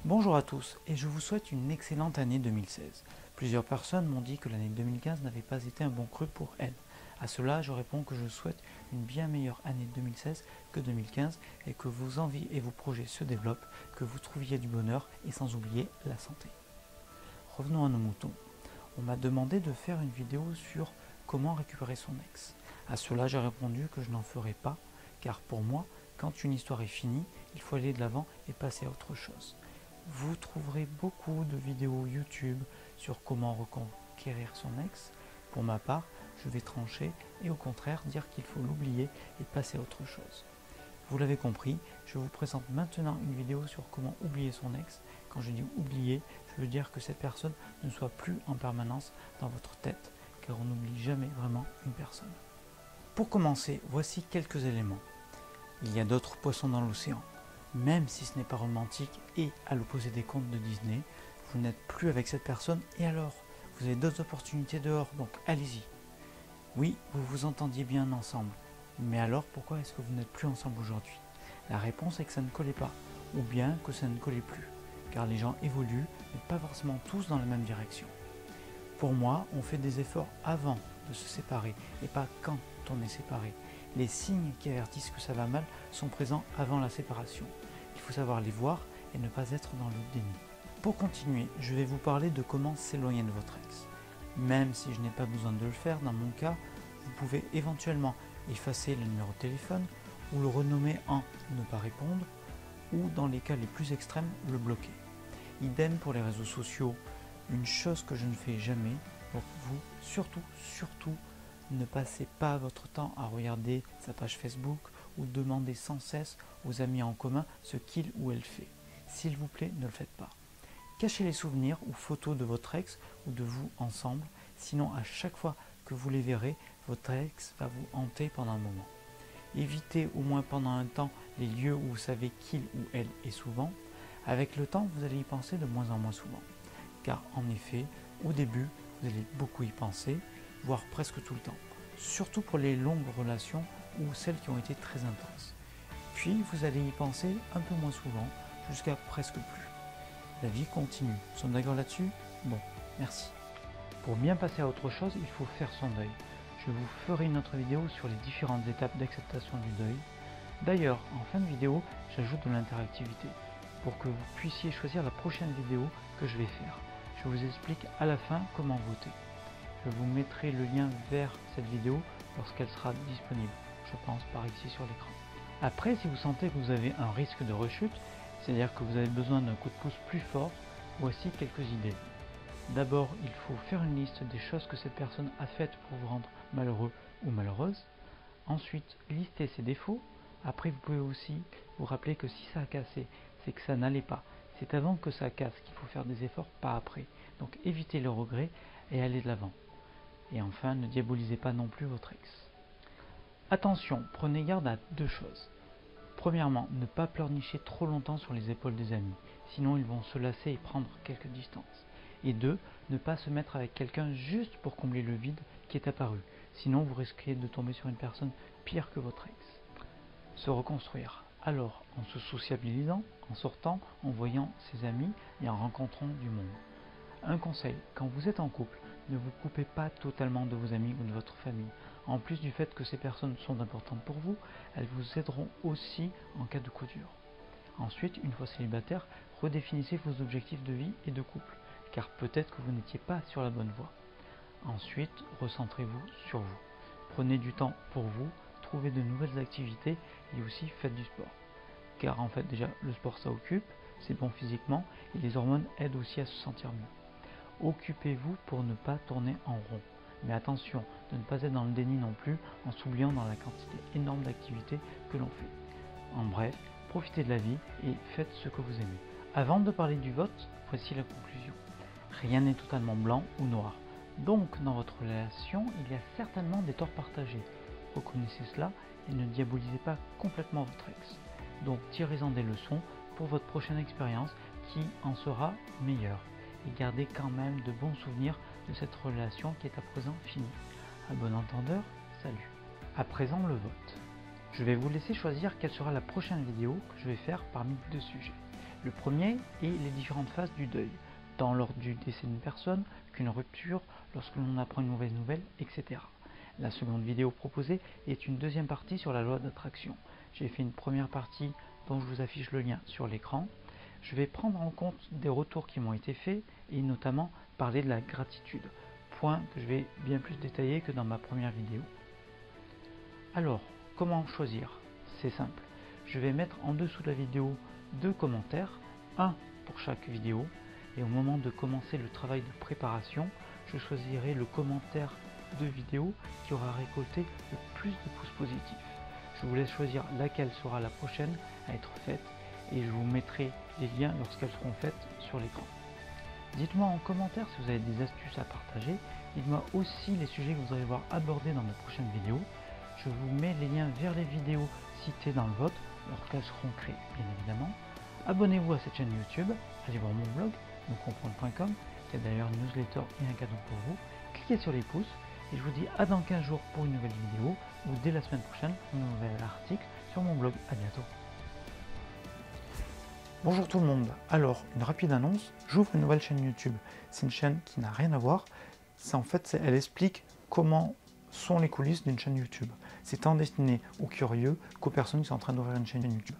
Bonjour à tous et je vous souhaite une excellente année 2016. Plusieurs personnes m'ont dit que l'année 2015 n'avait pas été un bon cru pour elles. À cela, je réponds que je souhaite une bien meilleure année 2016 que 2015 et que vos envies et vos projets se développent, que vous trouviez du bonheur et sans oublier la santé. Revenons à nos moutons. On m'a demandé de faire une vidéo sur comment récupérer son ex. À cela, j'ai répondu que je n'en ferai pas, car pour moi, quand une histoire est finie, il faut aller de l'avant et passer à autre chose. Vous trouverez beaucoup de vidéos YouTube sur comment reconquérir son ex. Pour ma part, je vais trancher et au contraire dire qu'il faut l'oublier et passer à autre chose. Vous l'avez compris, je vous présente maintenant une vidéo sur comment oublier son ex. Quand je dis oublier, je veux dire que cette personne ne soit plus en permanence dans votre tête, car on n'oublie jamais vraiment une personne. Pour commencer, voici quelques éléments. Il y a d'autres poissons dans l'océan. Même si ce n'est pas romantique et à l'opposé des contes de Disney, vous n'êtes plus avec cette personne et alors, vous avez d'autres opportunités dehors, donc allez-y. Oui, vous vous entendiez bien ensemble, mais alors pourquoi est-ce que vous n'êtes plus ensemble aujourd'hui? La réponse est que ça ne collait pas, ou bien que ça ne collait plus, car les gens évoluent, mais pas forcément tous dans la même direction. Pour moi, on fait des efforts avant de se séparer et pas quand on est séparé. Les signes qui avertissent que ça va mal sont présents avant la séparation. Il faut savoir les voir et ne pas être dans le déni. Pour continuer, je vais vous parler de comment s'éloigner de votre ex. Même si je n'ai pas besoin de le faire, dans mon cas, vous pouvez éventuellement effacer le numéro de téléphone ou le renommer en ne pas répondre ou dans les cas les plus extrêmes, le bloquer. Idem pour les réseaux sociaux. Une chose que je ne fais jamais, donc vous, surtout, ne passez pas votre temps à regarder sa page Facebook ou demander sans cesse aux amis en commun ce qu'il ou elle fait. S'il vous plaît, ne le faites pas. Cachez les souvenirs ou photos de votre ex ou de vous ensemble, sinon à chaque fois que vous les verrez, votre ex va vous hanter pendant un moment. Évitez au moins pendant un temps les lieux où vous savez qu'il ou elle est souvent. Avec le temps, vous allez y penser de moins en moins souvent. Car en effet, au début, vous allez beaucoup y penser, voire presque tout le temps. Surtout pour les longues relations ou celles qui ont été très intenses. Puis vous allez y penser un peu moins souvent, jusqu'à presque plus. La vie continue. Nous sommes d'accord là-dessus? Bon, merci. Pour bien passer à autre chose, il faut faire son deuil. Je vous ferai une autre vidéo sur les différentes étapes d'acceptation du deuil. D'ailleurs, en fin de vidéo, j'ajoute de l'interactivité pour que vous puissiez choisir la prochaine vidéo que je vais faire. Je vous explique à la fin comment voter. Je vous mettrai le lien vers cette vidéo lorsqu'elle sera disponible, je pense par ici sur l'écran. Après, si vous sentez que vous avez un risque de rechute, c'est-à-dire que vous avez besoin d'un coup de pouce plus fort, voici quelques idées. D'abord, il faut faire une liste des choses que cette personne a faites pour vous rendre malheureux ou malheureuse. Ensuite, lister ses défauts. Après, vous pouvez aussi vous rappeler que si ça a cassé, c'est que ça n'allait pas. C'est avant que ça casse qu'il faut faire des efforts, pas après. Donc évitez le regret et allez de l'avant. Et enfin, ne diabolisez pas non plus votre ex. Attention, prenez garde à deux choses. Premièrement, ne pas pleurnicher trop longtemps sur les épaules des amis, sinon ils vont se lasser et prendre quelques distances. Et deux, ne pas se mettre avec quelqu'un juste pour combler le vide qui est apparu, sinon vous risquez de tomber sur une personne pire que votre ex. Se reconstruire. Alors, en se sociabilisant, en sortant, en voyant ses amis et en rencontrant du monde. Un conseil, quand vous êtes en couple, ne vous coupez pas totalement de vos amis ou de votre famille. En plus du fait que ces personnes sont importantes pour vous, elles vous aideront aussi en cas de coup dur. Ensuite, une fois célibataire, redéfinissez vos objectifs de vie et de couple, car peut-être que vous n'étiez pas sur la bonne voie. Ensuite, recentrez-vous sur vous. Prenez du temps pour vous, trouvez de nouvelles activités et aussi faites du sport. Car en fait déjà, le sport ça occupe, c'est bon physiquement et les hormones aident aussi à se sentir mieux. Occupez-vous pour ne pas tourner en rond. Mais attention de ne pas être dans le déni non plus en s'oubliant dans la quantité énorme d'activités que l'on fait. En bref, profitez de la vie et faites ce que vous aimez. Avant de parler du vote, voici la conclusion. Rien n'est totalement blanc ou noir. Donc dans votre relation, il y a certainement des torts partagés. Reconnaissez cela et ne diabolisez pas complètement votre ex. Donc tirez-en des leçons pour votre prochaine expérience qui en sera meilleure. Et gardez quand même de bons souvenirs de cette relation qui est à présent finie. À bon entendeur, salut. À présent le vote. Je vais vous laisser choisir quelle sera la prochaine vidéo que je vais faire parmi deux sujets. Le premier est les différentes phases du deuil, tant lors du décès d'une personne qu'une rupture, lorsque l'on apprend une mauvaise nouvelle, etc. La seconde vidéo proposée est une deuxième partie sur la loi d'attraction. J'ai fait une première partie dont je vous affiche le lien sur l'écran. Je vais prendre en compte des retours qui m'ont été faits et notamment parler de la gratitude, point que je vais bien plus détailler que dans ma première vidéo. Alors, comment choisir? C'est simple. Je vais mettre en dessous de la vidéo 2 commentaires, un pour chaque vidéo, et au moment de commencer le travail de préparation, je choisirai le commentaire de vidéo qui aura récolté le plus de pouces positifs. Je vous laisse choisir laquelle sera la prochaine à être faite et je vous mettrai les liens lorsqu'elles seront faites sur l'écran. Dites-moi en commentaire si vous avez des astuces à partager. Dites-moi aussi les sujets que vous allez voir abordés dans mes prochaines vidéos. Je vous mets les liens vers les vidéos citées dans le vote lorsqu'elles seront créées, bien évidemment. Abonnez-vous à cette chaîne YouTube, allez voir mon blog, noucomprendre.com, il y a d'ailleurs une newsletter et un cadeau pour vous. Cliquez sur les pouces et je vous dis à dans 15 jours pour une nouvelle vidéo ou dès la semaine prochaine pour un nouvel article sur mon blog. À bientôt. Bonjour tout le monde, alors une rapide annonce, j'ouvre une nouvelle chaîne YouTube. C'est une chaîne qui n'a rien à voir, elle explique comment sont les coulisses d'une chaîne YouTube. C'est tant destiné aux curieux qu'aux personnes qui sont en train d'ouvrir une chaîne YouTube.